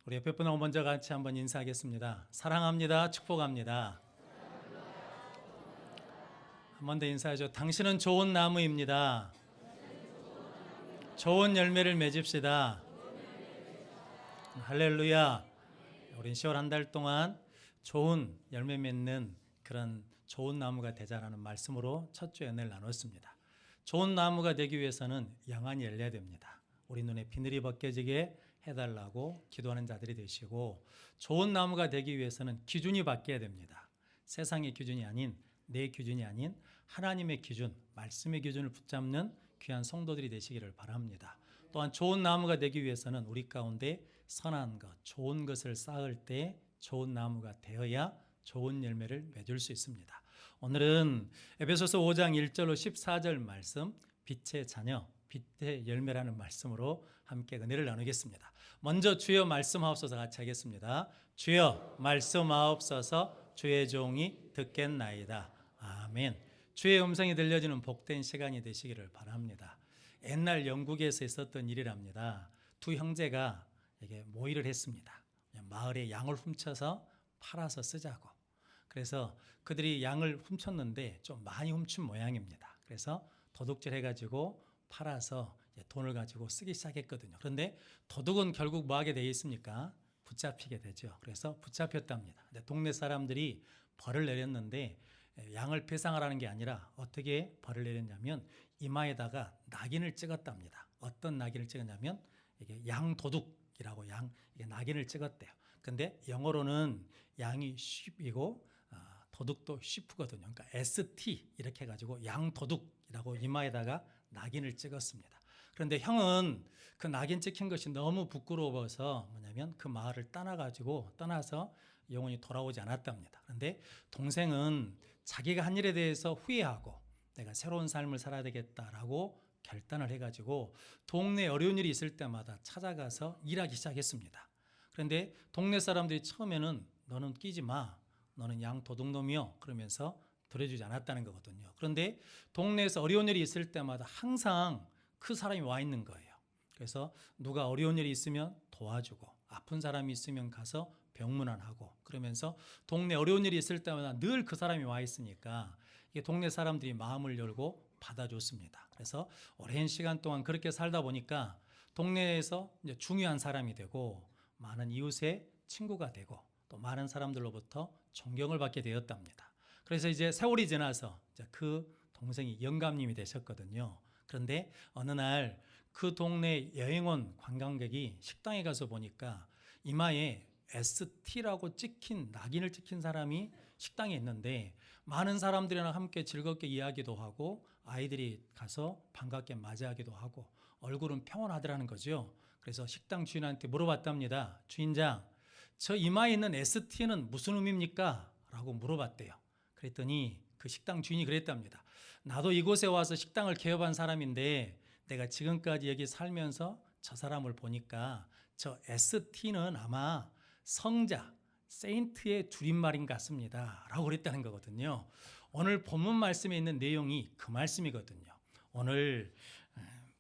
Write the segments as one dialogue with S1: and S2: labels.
S1: 우리 옆에 분하고 먼저 같이 한번 인사하겠습니다. 사랑합니다. 축복합니다. 한 번 더 인사하죠. 당신은 좋은 나무입니다. 좋은 열매를 맺읍시다. 할렐루야. 우린 10월 한 달 동안 좋은 열매 맺는 그런 좋은 나무가 되자라는 말씀으로 첫 주 연애를 나눴습니다. 좋은 나무가 되기 위해서는 영안이 열려야 됩니다. 우리 눈에 비늘이 벗겨지게 해달라고 기도하는 자들이 되시고, 좋은 나무가 되기 위해서는 기준이 바뀌어야 됩니다. 세상의 기준이 아닌, 내 기준이 아닌 하나님의 기준, 말씀의 기준을 붙잡는 귀한 성도들이 되시기를 바랍니다. 또한 좋은 나무가 되기 위해서는 우리 가운데 선한 것, 좋은 것을 쌓을 때 좋은 나무가 되어야 좋은 열매를 맺을 수 있습니다. 오늘은 에베소서 5장 1절로 14절 말씀, 빛의 자녀, 빛의 열매라는 말씀으로 함께 은혜를 나누겠습니다. 먼저 주여 말씀하옵소서 같이 하겠습니다. 주여 말씀하옵소서, 주의 종이 듣겠나이다. 아멘. 주의 음성이 들려지는 복된 시간이 되시기를 바랍니다. 옛날 영국에서 있었던 일이랍니다. 두 형제가 이게 모의를 했습니다. 마을에 양을 훔쳐서 팔아서 쓰자고. 그래서 그들이 양을 훔쳤는데 좀 많이 훔친 모양입니다. 그래서 도둑질 해가지고 팔아서 돈을 가지고 쓰기 시작했거든요. 그런데 도둑은 결국 뭐 하게 되어 있습니까? 붙잡히게 되죠. 그래서 붙잡혔답니다. 근데 동네 사람들이 벌을 내렸는데 양을 배상하라는 게 아니라 어떻게 벌을 내렸냐면 이마에다가 낙인을 찍었답니다. 어떤 낙인을 찍었냐면 이게 양도둑이라고 이게 낙인을 찍었대요. 근데 영어로는 양이 sheep이고 도둑도 sheep거든요. 그러니까 ST 이렇게 해가지고 양도둑이라고 이마에다가 낙인을 찍었습니다. 그런데 형은 그 낙인 찍힌 것이 너무 부끄러워서 뭐냐면 그 마을을 떠나서 영원히 돌아오지 않았답니다. 그런데 동생은 자기가 한 일에 대해서 후회하고 내가 새로운 삶을 살아야 되겠다라고 결단을 해가지고 동네에 어려운 일이 있을 때마다 찾아가서 일하기 시작했습니다. 그런데 동네 사람들이 처음에는 너는 끼지 마, 너는 양 도둑놈이요 그러면서 들어주지 않았다는 거거든요. 그런데 동네에서 어려운 일이 있을 때마다 항상 그 사람이 와 있는 거예요. 그래서 누가 어려운 일이 있으면 도와주고 아픈 사람이 있으면 가서 병문안하고 그러면서 동네 어려운 일이 있을 때마다 늘 그 사람이 와 있으니까 이게 동네 사람들이 마음을 열고 받아줬습니다. 그래서 오랜 시간 동안 그렇게 살다 보니까 동네에서 이제 중요한 사람이 되고 많은 이웃의 친구가 되고 또 많은 사람들로부터 존경을 받게 되었답니다. 그래서 이제 세월이 지나서 이제 그 동생이 영감님이 되셨거든요. 그런데 어느 날 그 동네 여행 온 관광객이 식당에 가서 보니까 이마에 ST라고 찍힌 낙인을 찍힌 사람이 식당에 있는데 많은 사람들이랑 함께 즐겁게 이야기도 하고 아이들이 가서 반갑게 맞이하기도 하고 얼굴은 평온하더라는 거죠. 그래서 식당 주인한테 물어봤답니다. 주인장, 저 이마에 있는 ST는 무슨 의미입니까? 라고 물어봤대요. 그랬더니 그 식당 주인이 그랬답니다. 나도 이곳에 와서 식당을 개업한 사람인데 내가 지금까지 여기 살면서 저 사람을 보니까 저 ST는 아마 성자, 세인트의 줄임말인 것 같습니다. 라고 그랬다는 거거든요. 오늘 본문 말씀에 있는 내용이 그 말씀이거든요. 오늘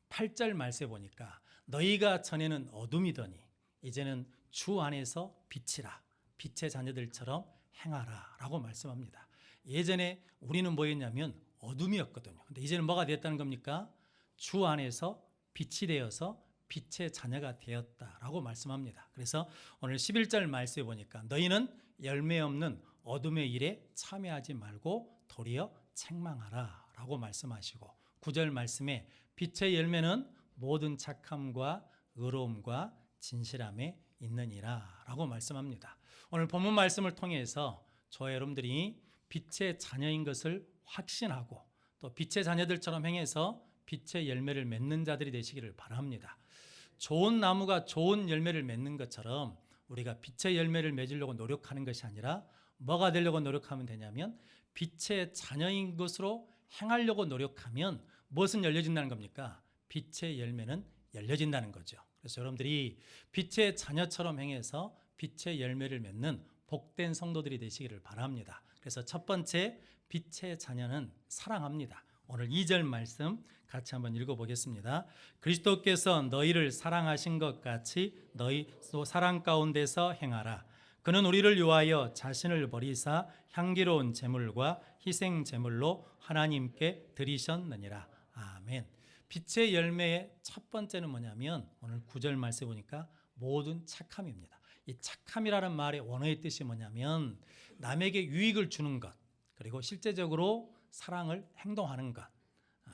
S1: 8절 말씀에 보니까 너희가 전에는 어둠이더니 이제는 주 안에서 빛이라, 빛의 자녀들처럼 행하라 라고 말씀합니다. 예전에 우리는 뭐였냐면 어둠이었거든요. 근데 이제는 뭐가 되었다는 겁니까? 주 안에서 빛이 되어서 빛의 자녀가 되었다라고 말씀합니다. 그래서 오늘 11절 말씀에 보니까 너희는 열매 없는 어둠의 일에 참여하지 말고 도리어 책망하라 라고 말씀하시고 9절 말씀에 빛의 열매는 모든 착함과 의로움과 진실함에 있느니라 라고 말씀합니다. 오늘 본문 말씀을 통해서 저와 여러분들이 빛의 자녀인 것을 확신하고 또 빛의 자녀들처럼 행해서 빛의 열매를 맺는 자들이 되시기를 바랍니다. 좋은 나무가 좋은 열매를 맺는 것처럼 우리가 빛의 열매를 맺으려고 노력하는 것이 아니라 뭐가 되려고 노력하면 되냐면 빛의 자녀인 것으로 행하려고 노력하면 무엇은 열려진다는 겁니까? 빛의 열매는 열려진다는 거죠. 그래서 여러분들이 빛의 자녀처럼 행해서 빛의 열매를 맺는 복된 성도들이 되시기를 바랍니다. 그래서 첫 번째 빛의 자녀는 사랑합니다. 오늘 2절 말씀 같이 한번 읽어보겠습니다. 그리스도께서 너희를 사랑하신 것 같이 너희도 사랑 가운데서 행하라. 그는 우리를 위하여 자신을 버리사 향기로운 제물과 희생 제물로 하나님께 드리셨느니라. 아멘. 빛의 열매의 첫 번째는 뭐냐면 오늘 9절 말씀 보니까 모든 착함입니다. 이 착함이라는 말의 원어의 뜻이 뭐냐면 남에게 유익을 주는 것, 그리고 실제적으로 사랑을 행동하는 것.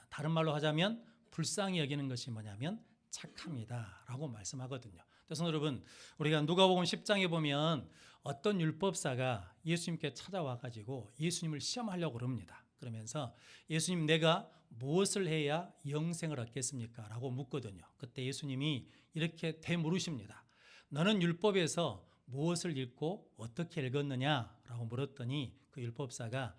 S1: 다른 말로 하자면 불쌍히 여기는 것이 뭐냐면 착함이다라고 말씀하거든요. 그래서 여러분, 우리가 누가복음 10장에 보면 어떤 율법사가 예수님께 찾아와 가지고 예수님을 시험하려고 그럽니다. 그러면서 예수님, 내가 무엇을 해야 영생을 얻겠습니까? 라고 묻거든요. 그때 예수님이 이렇게 되물으십니다. 너는 율법에서 무엇을 읽고 어떻게 읽었느냐? 라고 물었더니 그 율법사가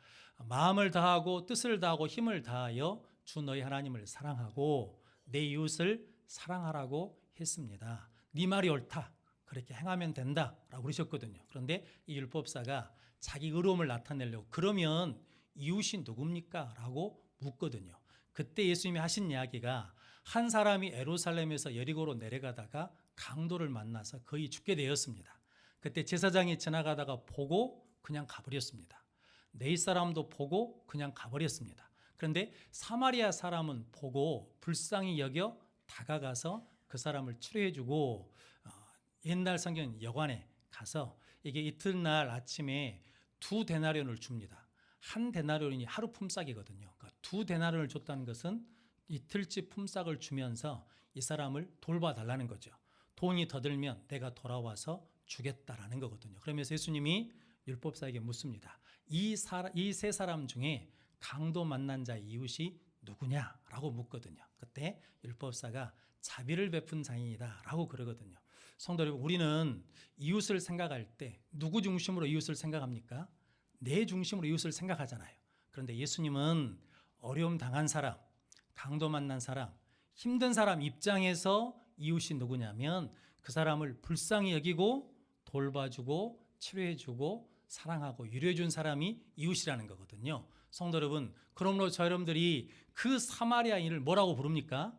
S1: 마음을 다하고 뜻을 다하고 힘을 다하여 주 너희 하나님을 사랑하고 내 이웃을 사랑하라고 했습니다. 네 말이 옳다. 그렇게 행하면 된다. 라고 그러셨거든요. 그런데 이 율법사가 자기 의로움을 나타내려고 그러면 이웃이 누굽니까? 라고 묻거든요. 그때 예수님이 하신 이야기가 한 사람이 예루살렘에서 여리고로 내려가다가 강도를 만나서 거의 죽게 되었습니다. 그때 제사장이 지나가다가 보고 그냥 가버렸습니다. 네 사람도 보고 그냥 가버렸습니다. 그런데 사마리아 사람은 보고 불쌍히 여겨 다가가서 그 사람을 치료해주고 옛날 성경 여관에 가서 이게 이튿날 아침에 2데나리온을 줍니다. 1데나리온이 하루 품삯이거든요. 그러니까 2데나리온을 줬다는 것은 이틀치 품삯을 주면서 이 사람을 돌봐달라는 거죠. 돈이 더 들면 내가 돌아와서 주겠다라는 거거든요. 그러면서 예수님이 율법사에게 묻습니다. 이 세 사람 중에 강도 만난 자의 이웃이 누구냐라고 묻거든요. 그때 율법사가 자비를 베푼 자이다라고 그러거든요. 성도 여러분, 우리는 이웃을 생각할 때 누구 중심으로 이웃을 생각합니까? 내 중심으로 이웃을 생각하잖아요. 그런데 예수님은 어려움 당한 사람, 강도 만난 사람, 힘든 사람 입장에서 이웃이 누구냐면 그 사람을 불쌍히 여기고 돌봐주고 치료해주고 사랑하고 위로해준 사람이 이웃이라는 거거든요. 성도 여러분, 그러므로 저 여러분들이 그 사마리아인을 뭐라고 부릅니까?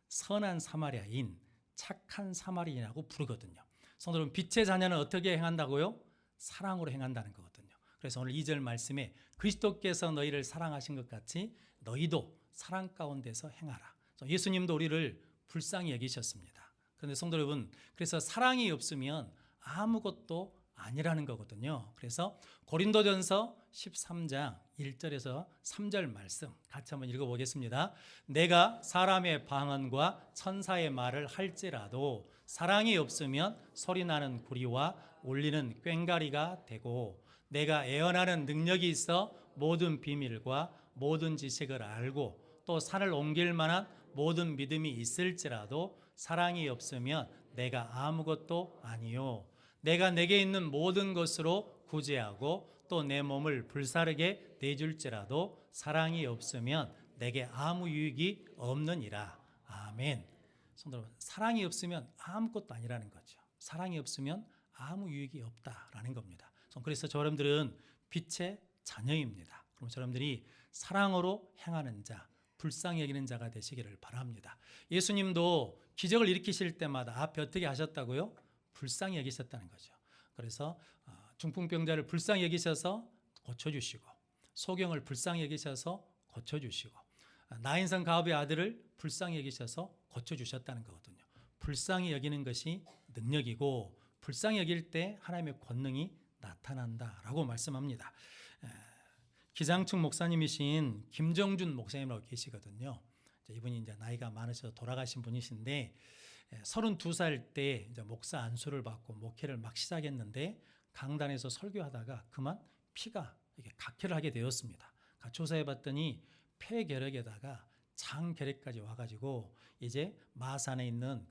S1: 선한 사마리아인, 착한 사마리아인이라고 부르거든요. 성도 여러분, 빛의 자녀는 어떻게 행한다고요? 사랑으로 행한다는 거거든요. 그래서 오늘 2절 말씀에 그리스도께서 너희를 사랑하신 것 같이 너희도 사랑 가운데서 행하라. 예수님도 우리를 불쌍히 여기셨습니다. 그런데 성도 여러분, 그래서 사랑이 없으면 아무것도 아니라는 거거든요. 그래서 고린도전서 13장 1절에서 3절 말씀 같이 한번 읽어보겠습니다. 내가 사람의 방언과 천사의 말을 할지라도 사랑이 없으면 소리나는 구리와 울리는 꽹과리가 되고 내가 애언하는 능력이 있어 모든 비밀과 모든 지식을 알고 또 산을 옮길 만한 모든 믿음이 있을지라도 사랑이 없으면 내가 아무것도 아니요 내가 내게 있는 모든 것으로 구제하고 또 내 몸을 불사르게 내줄지라도 사랑이 없으면 내게 아무 유익이 없느니라. 아멘. 성도 여러분, 사랑이 없으면 아무것도 아니라는 거죠. 사랑이 없으면 아무 유익이 없다라는 겁니다. 그래서 저 여러분들은 빛의 자녀입니다. 그럼 저 여러분들이 사랑으로 행하는 자, 불쌍히 여기는 자가 되시기를 바랍니다. 예수님도 기적을 일으키실 때마다 앞에 어떻게 하셨다고요? 불쌍히 여기셨다는 거죠. 그래서 중풍병자를 불쌍히 여기셔서 고쳐주시고 소경을 불쌍히 여기셔서 고쳐주시고 나인성 가업의 아들을 불쌍히 여기셔서 고쳐주셨다는 거거든요. 불쌍히 여기는 것이 능력이고 불쌍히 여길 때 하나님의 권능이 나타난다라고 말씀합니다. 기장충 목사님이신 김정준 목사님이라고 계시거든요. 이분이 이제 나이가 많으셔서 돌아가신 분이신데 32살 때 이제 목사 안수를 받고 목회를 막 시작했는데 강단에서 설교하다가 그만 피가 이렇게 각혈을 하게 되었습니다. 조사해 봤더니 폐결핵에다가 장결핵까지 와가지고 이제 마산에 있는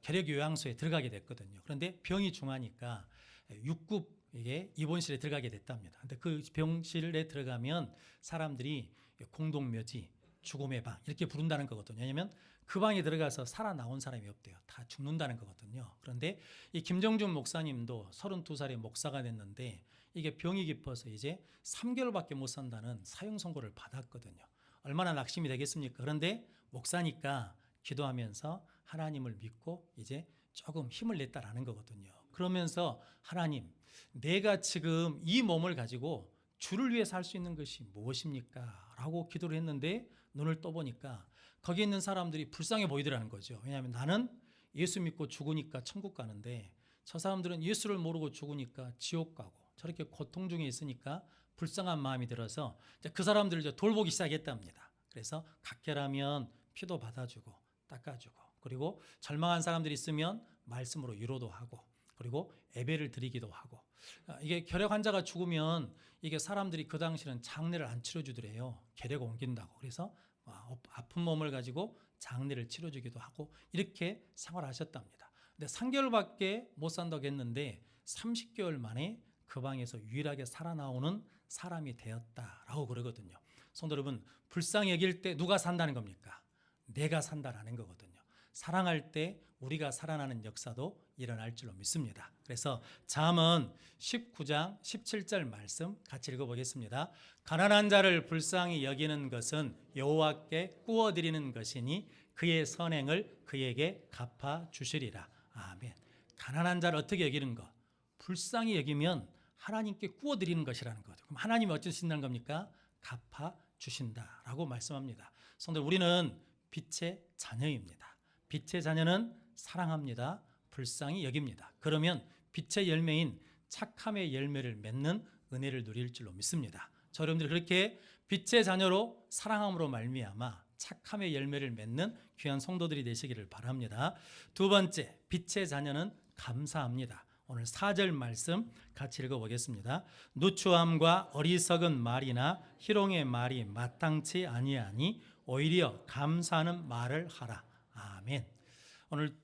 S1: 결핵요양소에 들어가게 됐거든요. 그런데 병이 중하니까 6급 이게 입원실에 들어가게 됐답니다. 근데 그 병실에 들어가면 사람들이 공동묘지, 죽음의 방 이렇게 부른다는 거거든요. 왜냐하면 그 방에 들어가서 살아나온 사람이 없대요. 다 죽는다는 거거든요. 그런데 이 김정준 목사님도 32살에 목사가 됐는데 이게 병이 깊어서 이제 3개월밖에 못 산다는 사형 선고를 받았거든요. 얼마나 낙심이 되겠습니까? 그런데 목사니까 기도하면서 하나님을 믿고 이제 조금 힘을 냈다라는 거거든요. 그러면서 하나님, 내가 지금 이 몸을 가지고 주를 위해 살 수 있는 것이 무엇입니까? 라고 기도를 했는데 눈을 떠보니까 거기 있는 사람들이 불쌍해 보이더라는 거죠. 왜냐하면 나는 예수 믿고 죽으니까 천국 가는데 저 사람들은 예수를 모르고 죽으니까 지옥 가고 저렇게 고통 중에 있으니까 불쌍한 마음이 들어서 그 사람들을 이제 돌보기 시작했답니다. 그래서 각혈하면 피도 받아주고 닦아주고 그리고 절망한 사람들이 있으면 말씀으로 위로도 하고 그리고 예배를 드리기도 하고 이게 결핵 환자가 죽으면 이게 사람들이 그 당시는 장례를 안 치러주더래요. 계략 옮긴다고. 그래서 아픈 몸을 가지고 장례를 치러주기도 하고 이렇게 생활하셨답니다. 근데 3개월밖에 못 산다고 했는데 30개월 만에 그 방에서 유일하게 살아나오는 사람이 되었다라고 그러거든요. 성도 여러분, 불쌍히 여길 때 누가 산다는 겁니까? 내가 산다라는 거거든요. 사랑할 때 우리가 살아나는 역사도 일어날 줄로 믿습니다. 그래서 잠언 19장 17절 말씀 같이 읽어보겠습니다. 가난한 자를 불쌍히 여기는 것은 여호와께 구워드리는 것이니 그의 선행을 그에게 갚아주시리라. 아멘. 가난한 자를 어떻게 여기는 것? 불쌍히 여기면 하나님께 구워드리는 것이라는 거죠. 그럼 하나님이 어쩌신다는 겁니까? 갚아주신다라고 말씀합니다. 성도 우리는 빛의 자녀입니다. 빛의 자녀는 사랑합니다. 불쌍히 여깁니다. 그러면 빛의 열매인 착함의 열매를 맺는 은혜를 누릴 줄로 믿습니다. 저 여러분들 그렇게 빛의 자녀로 사랑함으로 말미암아 착함의 열매를 맺는 귀한 성도들이 되시기를 바랍니다. 두 번째, 빛의 자녀는 감사합니다. 오늘 4절 말씀 같이 읽어보겠습니다. 누추함과 어리석은 말이나 희롱의 말이 마땅치 아니하니 오히려 감사하는 말을 하라. 아멘. 오늘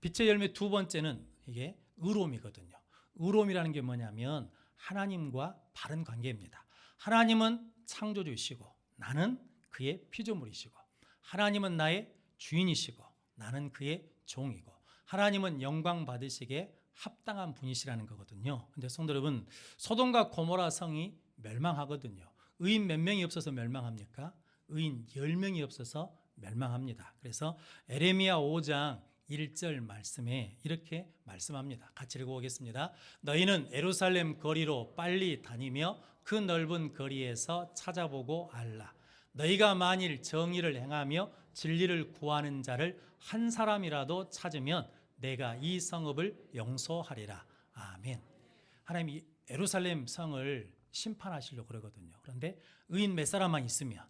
S1: 빛의 열매 두 번째는 이게 의로움이거든요. 의로움이라는 게 뭐냐면 하나님과 바른 관계입니다. 하나님은 창조주이시고 나는 그의 피조물이시고 하나님은 나의 주인이시고 나는 그의 종이고 하나님은 영광 받으시기에 합당한 분이시라는 거거든요. 근데 성도 여러분, 소돔과 고모라 성이 멸망하거든요. 의인 몇 명이 없어서 멸망합니까? 의인 10명이 없어서 멸망합니다. 그래서 에레미야 5장 1절 말씀에 이렇게 말씀합니다. 같이 읽어보겠습니다. 너희는 예루살렘 거리로 빨리 다니며 그 넓은 거리에서 찾아보고 알라. 너희가 만일 정의를 행하며 진리를 구하는 자를 한 사람이라도 찾으면 내가 이 성읍을 용서하리라. 아멘. 하나님이 예루살렘 성을 심판하시려고 그러거든요. 그런데 의인 몇 사람만 있으면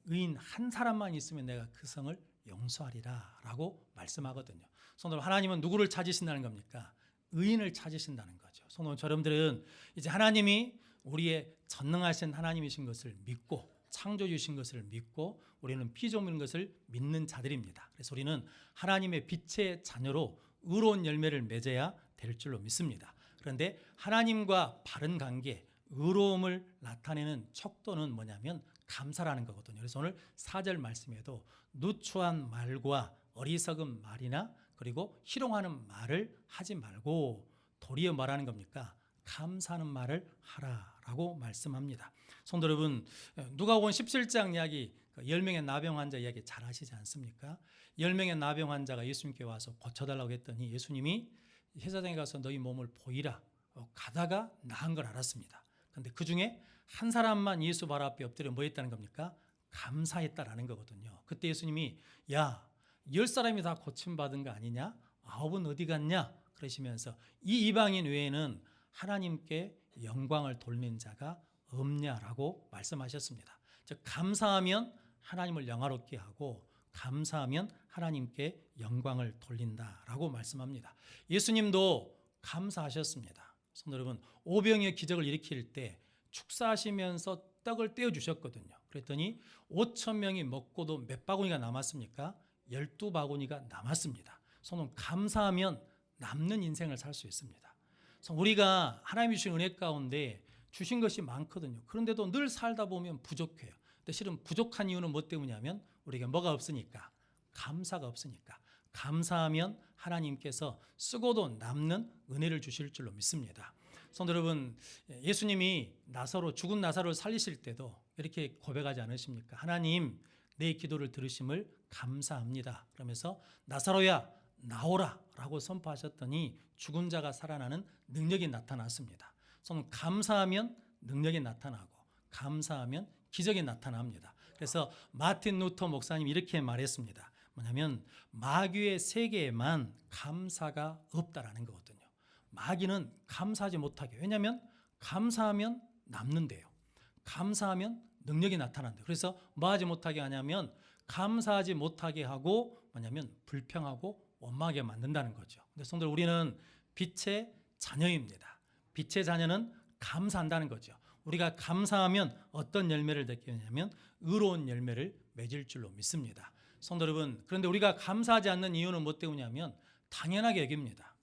S1: 의인 한 사람만 있으면 내가 그 성을 용서하리라 라고 말씀하거든요. 성도 하나님은 누구를 찾으신다는 겁니까? 의인을 찾으신다는 거죠. 성도 여러분들은 이제 하나님이 우리의 전능하신 하나님이신 것을 믿고 창조주신 것을 믿고 우리는 피조물인 것을 믿는 자들입니다. 그래서 우리는 하나님의 빛의 자녀로 의로운 열매를 맺어야 될 줄로 믿습니다. 그런데 하나님과 바른 관계, 의로움을 나타내는 척도는 뭐냐면 감사라는 거거든요. 그래서 오늘 4절 말씀에도 누추한 말과 어리석은 말이나 그리고 희롱하는 말을 하지 말고 도리어 말하는 겁니까? 감사하는 말을 하라라고 말씀합니다. 성도 여러분, 누가복음 17장 이야기 10명의 나병 환자 이야기 잘 아시지 않습니까? 10명의 나병 환자가 예수님께 와서 고쳐달라고 했더니 예수님이 제사장에 가서 너희 몸을 보이라 가다가 나은 걸 알았습니다. 그런데 그 중에 한 사람만 예수 발 앞에 엎드려 뭐 했다는 겁니까? 감사했다라는 거거든요. 그때 예수님이 야, 10사람이 다 고침받은 거 아니냐? 9은 어디 갔냐? 그러시면서 이 이방인 외에는 하나님께 영광을 돌리는 자가 없냐라고 말씀하셨습니다. 즉 감사하면 하나님을 영화롭게 하고 감사하면 하나님께 영광을 돌린다라고 말씀합니다. 예수님도 감사하셨습니다. 성도 여러분, 오병이의 기적을 일으킬 때 축사하시면서 떡을 떼어 주셨거든요. 그랬더니 5천 명이 먹고도 몇 바구니가 남았습니까? 12바구니가 남았습니다. 성도 감사하면 남는 인생을 살 수 있습니다. 우리가 하나님이 주신 은혜 가운데 주신 것이 많거든요. 그런데도 늘 살다 보면 부족해요. 근데 실은 부족한 이유는 뭐 때문이냐면 우리가 뭐가 없으니까, 감사가 없으니까. 감사하면 하나님께서 쓰고도 남는 은혜를 주실 줄로 믿습니다. 성도 여러분, 예수님이 죽은 나사로를 살리실 때도 이렇게 고백하지 않으십니까? 하나님, 내 기도를 들으심을 감사합니다. 그러면서 나사로야 나오라 라고 선포하셨더니 죽은 자가 살아나는 능력이 나타났습니다. 저는 감사하면 능력이 나타나고 감사하면 기적이 나타납니다. 그래서 마틴 루터 목사님이 이렇게 말했습니다. 뭐냐면 마귀의 세계에만 감사가 없다라는 거거든요. 마귀는 감사하지 못하게. 왜냐하면 감사하면 남는데요. 감사하면 능력이 나타난대요. 그래서 뭐 하지 못하게 하냐면 감사하지 못하게 하고 뭐냐면 불평하고 원망하게 만든다는 거죠. 근데 성도들, 우리는 빛의 자녀입니다. 빛의 자녀는 감사한다는 거죠. 우리가 감사하면 어떤 열매를 맺게 되냐면 의로운 열매를 맺을 줄로 믿습니다. 성도 여러분, 그런데 우리가 감사하지 않는 이유는 뭐 때문이냐면 당연하게 여깁니다.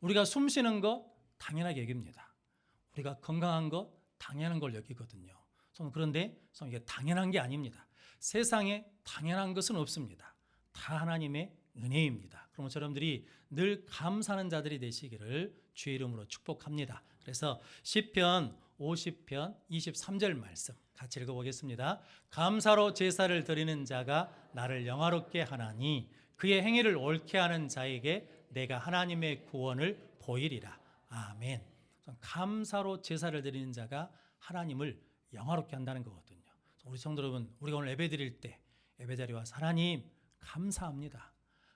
S1: 우리가 숨 쉬는 거 당연하게 여깁니다. 우리가 건강한 거 당연한 걸 여기거든요. 그런데 이게 당연한 게 아닙니다. 세상에 당연한 것은 없습니다. 다 하나님의 은혜입니다. 그럼 여러분들이 늘 감사하는 자들이 되시기를 주의 이름으로 축복합니다. 그래서 시편 50편 23절 말씀 같이 읽어보겠습니다. 감사로 제사를 드리는 자가 나를 영화롭게 하나니 그의 행위를 옳게 하는 자에게 내가 하나님의 구원을 보이리라. 아멘. 감사로 제사를 드리는 자가 하나님을 영화롭게 한다는 거거든요. 우리 성도 여러분, 우리가 오늘 예배 드릴 때 예배 자리에 와서 하나님 감사합니다.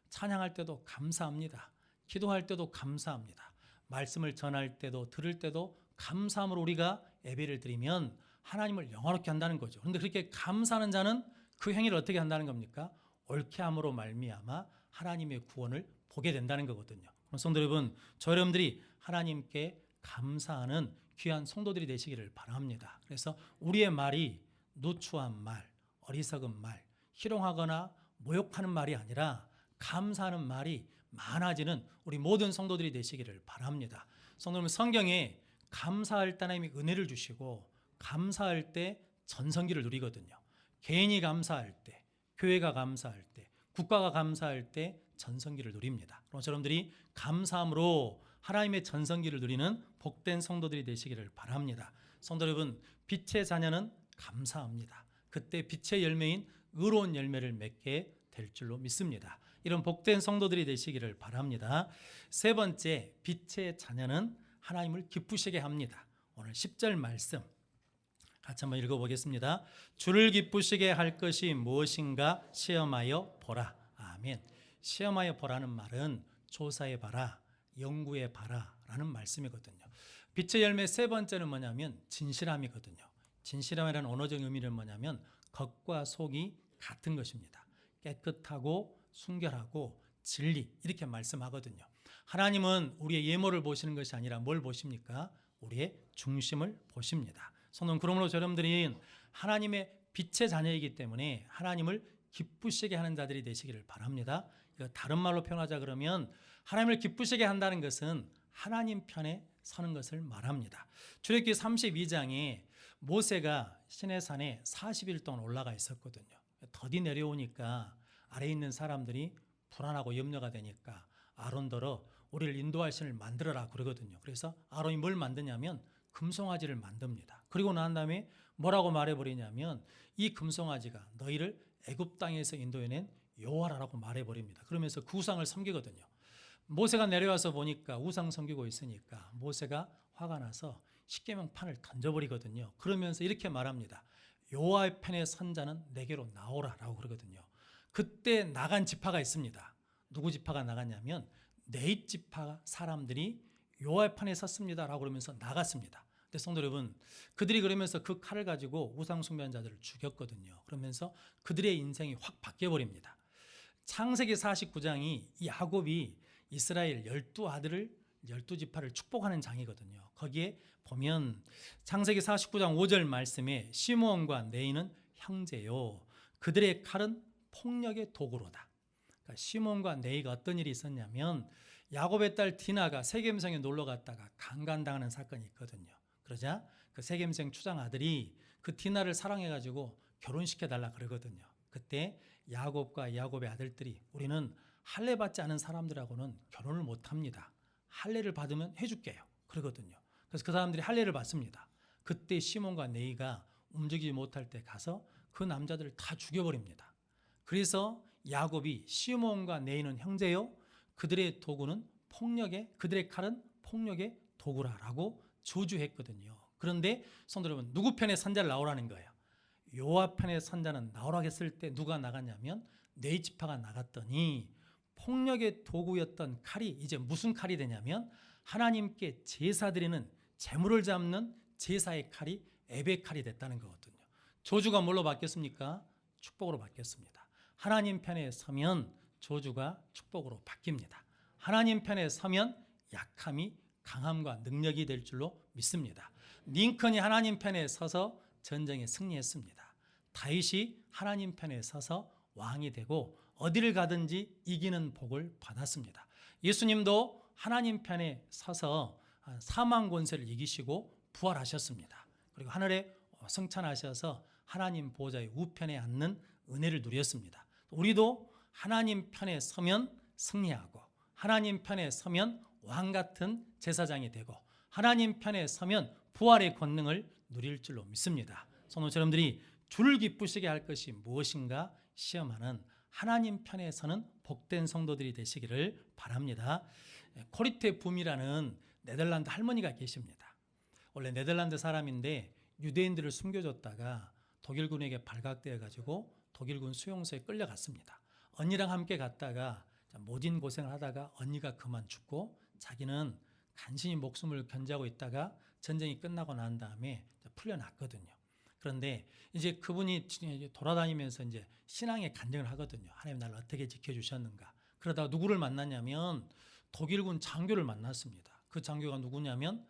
S1: 찬양할 때도 감사합니다. 기도할 때도 감사합니다. 말씀을 전할 때도 들을 때도 감사함으로 우리가 예배를 드리면 하나님을 영화롭게 한다는 거죠. 그런데 그렇게 감사하는 자는 그 행위를 어떻게 한다는 겁니까? 옳게 함으로 말미암아 하나님의 구원을 보게 된다는 거거든요. 성도 여러분, 저 여러분들이 하나님께 감사하는 귀한 성도들이 되시기를 바랍니다. 그래서 우리의 말이 누추한 말, 어리석은 말, 희롱하거나 모욕하는 말이 아니라 감사하는 말이 많아지는 우리 모든 성도들이 되시기를 바랍니다. 성도 여러분, 성경에 감사할 때 하나님이 은혜를 주시고 감사할 때 전성기를 누리거든요. 개인이 감사할 때, 교회가 감사할 때, 국가가 감사할 때 전성기를 누립니다. 그럼 여러분들이 감사함으로 하나님의 전성기를 누리는 복된 성도들이 되시기를 바랍니다. 성도 여러분, 빛의 자녀는 감사합니다. 그때 빛의 열매인 의로운 열매를 맺게 될 줄로 믿습니다. 이런 복된 성도들이 되시기를 바랍니다. 세 번째, 빛의 자녀는 하나님을 기쁘시게 합니다. 오늘 10절 말씀 같이 한번 읽어보겠습니다. 주를 기쁘시게 할 것이 무엇인가 시험하여 보라. 아멘. 시험하여 보라는 말은 조사해 봐라, 연구해 봐라 라는 말씀이거든요. 빛의 열매 세 번째는 뭐냐면 진실함이거든요. 진실함이라는 언어적 의미는 뭐냐면 겉과 속이 같은 것입니다. 깨끗하고 순결하고 진리, 이렇게 말씀하거든요. 하나님은 우리의 예모를 보시는 것이 아니라 뭘 보십니까? 우리의 중심을 보십니다. 성도는 그러므로 여러분들이 하나님의 빛의 자녀이기 때문에 하나님을 기쁘시게 하는 자들이 되시기를 바랍니다. 이거 다른 말로 표현하자 그러면 하나님을 기쁘시게 한다는 것은 하나님 편에 서는 것을 말합니다. 출애굽기 32장에 모세가 시내산에 40일 동안 올라가 있었거든요. 더디 내려오니까 아래에 있는 사람들이 불안하고 염려가 되니까 아론더러 우리를 인도할 신을 만들어라 그러거든요. 그래서 아론이 뭘 만드냐면 금송아지를 만듭니다. 그리고 난 다음에 뭐라고 말해버리냐면 이 금송아지가 너희를 애굽 땅에서 인도해낸 여호와라고 말해버립니다. 그러면서 그 우상을 섬기거든요. 모세가 내려와서 보니까 우상 섬기고 있으니까 모세가 화가 나서 십계명판을 던져버리거든요. 그러면서 이렇게 말합니다. 여호와의 편에 선 자는 내게로 나오라라고 그러거든요. 그때 나간 지파가 있습니다. 누구 지파가 나갔냐면 네입 지파 사람들이 여호와의 편에 섰습니다라고 그러면서 나갔습니다. 근데 성도 여러분, 그들이 그러면서 그 칼을 가지고 우상 숭배자들을 죽였거든요. 그러면서 그들의 인생이 확 바뀌어 버립니다. 창세기 49장이 야곱이 이스라엘 12아들을 12지파를 축복하는 장이거든요. 거기에 보면 창세기 49장 5절 말씀에 시므온과 레위는 형제요 그들의 칼은 폭력의 도구로다. 그러니까 시몬과 네이가 어떤 일이 있었냐면 야곱의 딸 디나가 세겜성에 놀러 갔다가 강간당하는 사건이 있거든요. 그러자 그 세겜성 추장 아들이 그 디나를 사랑해가지고 결혼시켜 달라 그러거든요. 그때 야곱과 야곱의 아들들이 우리는 할례 받지 않은 사람들하고는 결혼을 못합니다. 할례를 받으면 해줄게요. 그러거든요. 그래서 그 사람들이 할례를 받습니다. 그때 시몬과 네이가 움직이지 못할 때 가서 그 남자들을 다 죽여버립니다. 그래서 야곱이 시므온과 네이는 형제요 그들의 도구는 그들의 칼은 폭력의 도구라라고 저주했거든요. 그런데 성도 여러분, 누구 편의 선자를 나오라는 거예요? 요압 편의 선자는 나오라고 했을 때 누가 나갔냐면 네 지파가 나갔더니 폭력의 도구였던 칼이 이제 무슨 칼이 되냐면 하나님께 제사 드리는 제물을 잡는 제사의 칼이 애베 칼이 됐다는 거거든요. 저주가 뭘로 바뀌었습니까? 축복으로 바뀌었습니다. 하나님 편에 서면 저주가 축복으로 바뀝니다. 하나님 편에 서면 약함이 강함과 능력이 될 줄로 믿습니다. 링컨이 하나님 편에 서서 전쟁에 승리했습니다. 다윗이 하나님 편에 서서 왕이 되고 어디를 가든지 이기는 복을 받았습니다. 예수님도 하나님 편에 서서 사망 권세를 이기시고 부활하셨습니다. 그리고 하늘에 승천하셔서 하나님 보좌의 우편에 앉는 은혜를 누렸습니다. 우리도 하나님 편에 서면 승리하고 하나님 편에 서면 왕 같은 제사장이 되고 하나님 편에 서면 부활의 권능을 누릴 줄로 믿습니다. 성도 여러분들이 주를 기쁘시게 할 것이 무엇인가 시험하는 하나님 편에 서는 복된 성도들이 되시기를 바랍니다. 코리테 붐이라는 네덜란드 할머니가 계십니다. 원래 네덜란드 사람인데 유대인들을 숨겨줬다가 독일군에게 발각되어 가지고 독일군 수용소에 끌려갔습니다. 언니랑 함께 갔다가 모진 고생을 하다가 언니가 그만 죽고 자기는 간신히 목숨을 견제하고 있다가 전쟁이 끝나고 난 다음에 풀려났거든요. 그런데 이제 그분이 돌아다니면서 이제 신앙의 간증을 하거든요. 하나님 나를 어떻게 지켜주셨는가. 그러다가 누구를 만났냐면 독일군 장교를 만났습니다. 그 장교가 누구냐면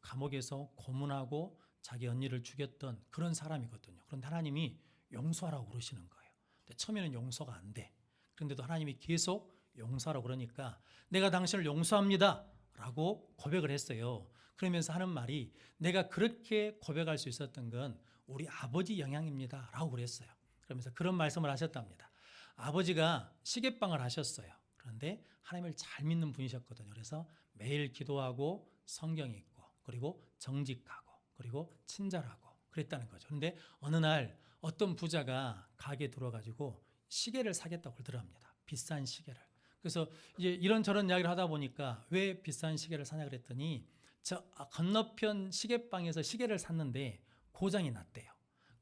S1: 감옥에서 고문하고 자기 언니를 죽였던 그런 사람이거든요. 그런데 하나님이 용서하라고 그러시는 거예요. 근데 처음에는 용서가 안 돼. 그런데도 하나님이 계속 용서하라고 그러니까 내가 당신을 용서합니다 라고 고백을 했어요. 그러면서 하는 말이 내가 그렇게 고백할 수 있었던 건 우리 아버지 영향입니다 라고 그랬어요. 그러면서 그런 말씀을 하셨답니다. 아버지가 시계방을 하셨어요. 그런데 하나님을 잘 믿는 분이셨거든요. 그래서 매일 기도하고 성경 읽고 그리고 정직하고 그리고 친절하고 그랬다는 거죠. 그런데 어느 날 어떤 부자가 가게에 들어가지고 시계를 사겠다고 그러더랍니다. 비싼 시계를. 그래서 이제 이런저런 이야기를 하다 보니까 왜 비싼 시계를 사냐 그랬더니 저 건너편 시계방에서 시계를 샀는데 고장이 났대요.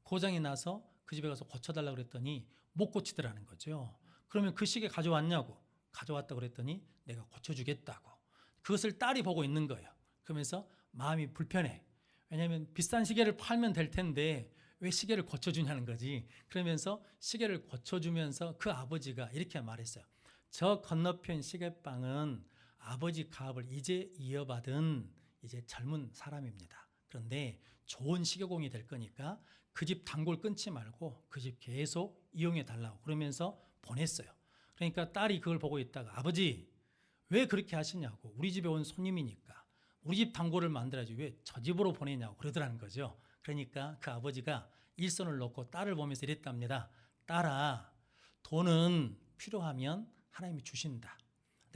S1: 고장이 나서 그 집에 가서 고쳐달라고 그랬더니 못 고치더라는 거죠. 그러면 그 시계 가져왔냐고. 가져왔다고 그랬더니 내가 고쳐주겠다고. 그것을 딸이 보고 있는 거예요. 그러면서 마음이 불편해. 왜냐하면 비싼 시계를 팔면 될 텐데 왜 시계를 고쳐주냐는 거지. 그러면서 시계를 고쳐주면서 그 아버지가 이렇게 말했어요. 저 건너편 시계방은 아버지 가업을 이제 이어받은 이제 젊은 사람입니다. 그런데 좋은 시계공이 될 거니까 그 집 단골 끊지 말고 그 집 계속 이용해 달라고 그러면서 보냈어요. 그러니까 딸이 그걸 보고 있다가 아버지 왜 그렇게 하시냐고. 우리 집에 온 손님이니까 우리 집 단골을 만들어야지 왜 저 집으로 보내냐고 그러더라는 거죠. 그러니까 그 아버지가 일손을 놓고 딸을 보면서 이랬답니다. 딸아, 돈은 필요하면 하나님이 주신다.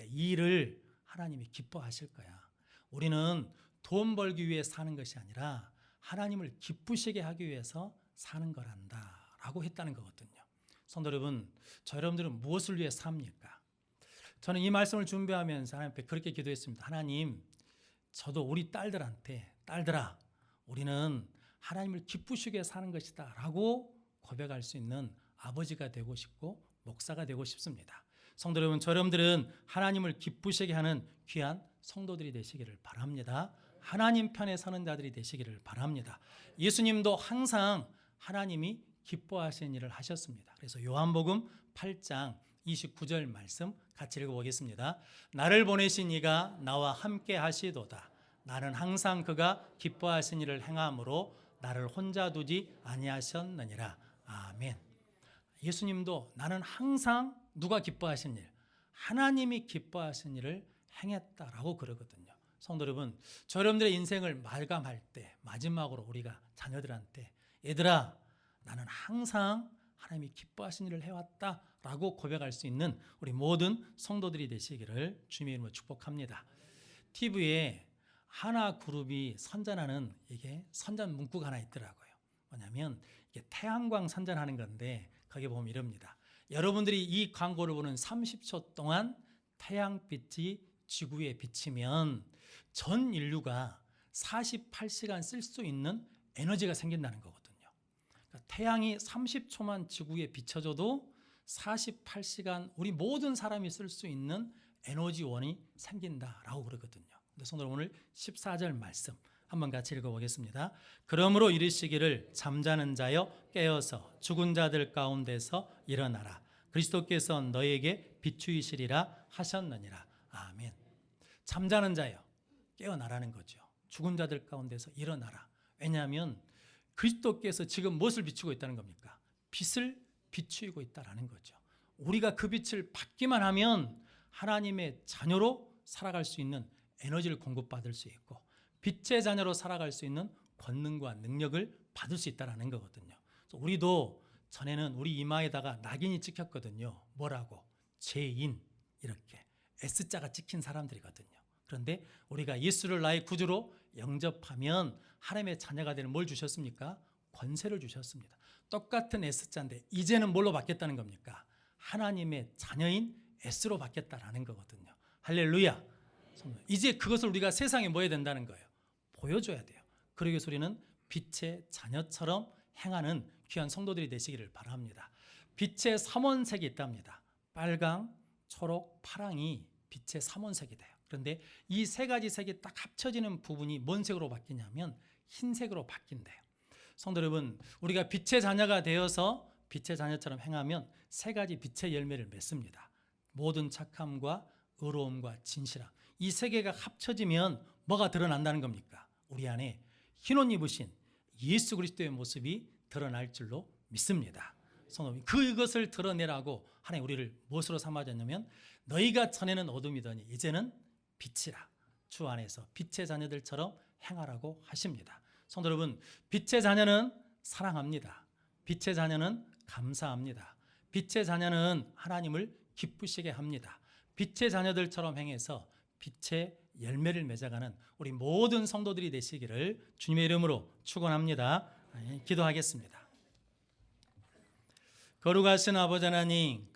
S1: 이 일을 하나님이 기뻐하실 거야. 우리는 돈 벌기 위해 사는 것이 아니라 하나님을 기쁘시게 하기 위해서 사는 거란다 라고 했다는 거거든요. 성도 여러분, 저 여러분들은 무엇을 위해 삽니까? 저는 이 말씀을 준비하면서 하나님 앞에 그렇게 기도했습니다. 하나님, 저도 우리 딸들한테 딸들아, 우리는 하나님을 기쁘시게 사는 것이다 라고 고백할 수 있는 아버지가 되고 싶고 목사가 되고 싶습니다. 성도 여러분, 저 여러분들은 하나님을 기쁘시게 하는 귀한 성도들이 되시기를 바랍니다. 하나님 편에 서는 자들이 되시기를 바랍니다. 예수님도 항상 하나님이 기뻐하시는 일을 하셨습니다. 그래서 요한복음 8장 29절 말씀 같이 읽어보겠습니다. 나를 보내신 이가 나와 함께 하시도다. 나는 항상 그가 기뻐하신 일을 행함으로 나를 혼자 두지 아니하셨느니라. 아멘. 예수님도 나는 항상 누가 기뻐하신 일, 하나님이 기뻐하신 일을 행했다라고 그러거든요. 성도 여러분, 저 여러분들의 인생을 마감할 때 마지막으로 우리가 자녀들한테 얘들아, 나는 항상 하나님이 기뻐하신 일을 해왔다라고 고백할 수 있는 우리 모든 성도들이 되시기를 주님의 이름으로 축복합니다. TV에 하나 그룹이 선전하는 이게 선전 문구가 하나 있더라고요. 뭐냐면 이게 태양광 선전하는 건데 거기 보면 이럽니다. 여러분들이 이 광고를 보는 30초 동안 태양빛이 지구에 비치면 전 인류가 48시간 쓸 수 있는 에너지가 생긴다는 거거든요. 그러니까 태양이 30초만 지구에 비춰줘도 48시간 우리 모든 사람이 쓸 수 있는 에너지원이 생긴다라고 그러거든요. 근데 성도 오늘 14절 말씀 한번 같이 읽어보겠습니다. 그러므로 이르시기를 잠자는 자여 깨어서 죽은 자들 가운데서 일어나라. 그리스도께서 너에게 비추이시리라 하셨느니라. 아멘. 잠자는 자여 깨어나라는 거죠. 죽은 자들 가운데서 일어나라. 왜냐하면 그리스도께서 지금 무엇을 비추고 있다는 겁니까? 빛을 비추고 있다는 거죠. 우리가 그 빛을 받기만 하면 하나님의 자녀로 살아갈 수 있는 에너지를 공급받을 수 있고 빛의 자녀로 살아갈 수 있는 권능과 능력을 받을 수 있다는 거거든요. 그래서 우리도 전에는 우리 이마에다가 낙인이 찍혔거든요. 뭐라고? 죄인, 이렇게 S자가 찍힌 사람들이거든요. 그런데 우리가 예수를 나의 구주로 영접하면 하나님의 자녀가 되는 뭘 주셨습니까? 권세를 주셨습니다. 똑같은 S자인데 이제는 뭘로 바뀌었다는 겁니까? 하나님의 자녀인 S로 바뀌었다라는 거거든요. 할렐루야. 이제 그것을 우리가 세상에 뭐 해야 된다는 거예요? 보여줘야 돼요. 그러기 위해서 우리는 빛의 자녀처럼 행하는 귀한 성도들이 되시기를 바랍니다. 빛의 삼원색이 있답니다. 빨강, 초록, 파랑이 빛의 삼원색이 돼요. 그런데 이 세 가지 색이 딱 합쳐지는 부분이 뭔 색으로 바뀌냐면 흰색으로 바뀐대요. 성도 여러분, 우리가 빛의 자녀가 되어서 빛의 자녀처럼 행하면 세 가지 빛의 열매를 맺습니다. 모든 착함과 의로움과 진실함. 이 세 개가 합쳐지면 뭐가 드러난다는 겁니까? 우리 안에 흰옷 입으신 예수 그리스도의 모습이 드러날 줄로 믿습니다. 성도, 그것을 드러내라고 하나님 우리를 무엇으로 삼아줬냐면 너희가 전에는 어둠이더니 이제는 빛이라. 주 안에서 빛의 자녀들처럼 행하라고 하십니다. 성도 여러분, 빛의 자녀는 사랑합니다. 빛의 자녀는 감사합니다. 빛의 자녀는 하나님을 기쁘시게 합니다. 빛의 자녀들처럼 행해서 빛의 열매를 맺어가는 우리 모든 성도들이 되시기를 주님의 이름으로 축원합니다. 기도하겠습니다. 거룩하신 아버지 하나님,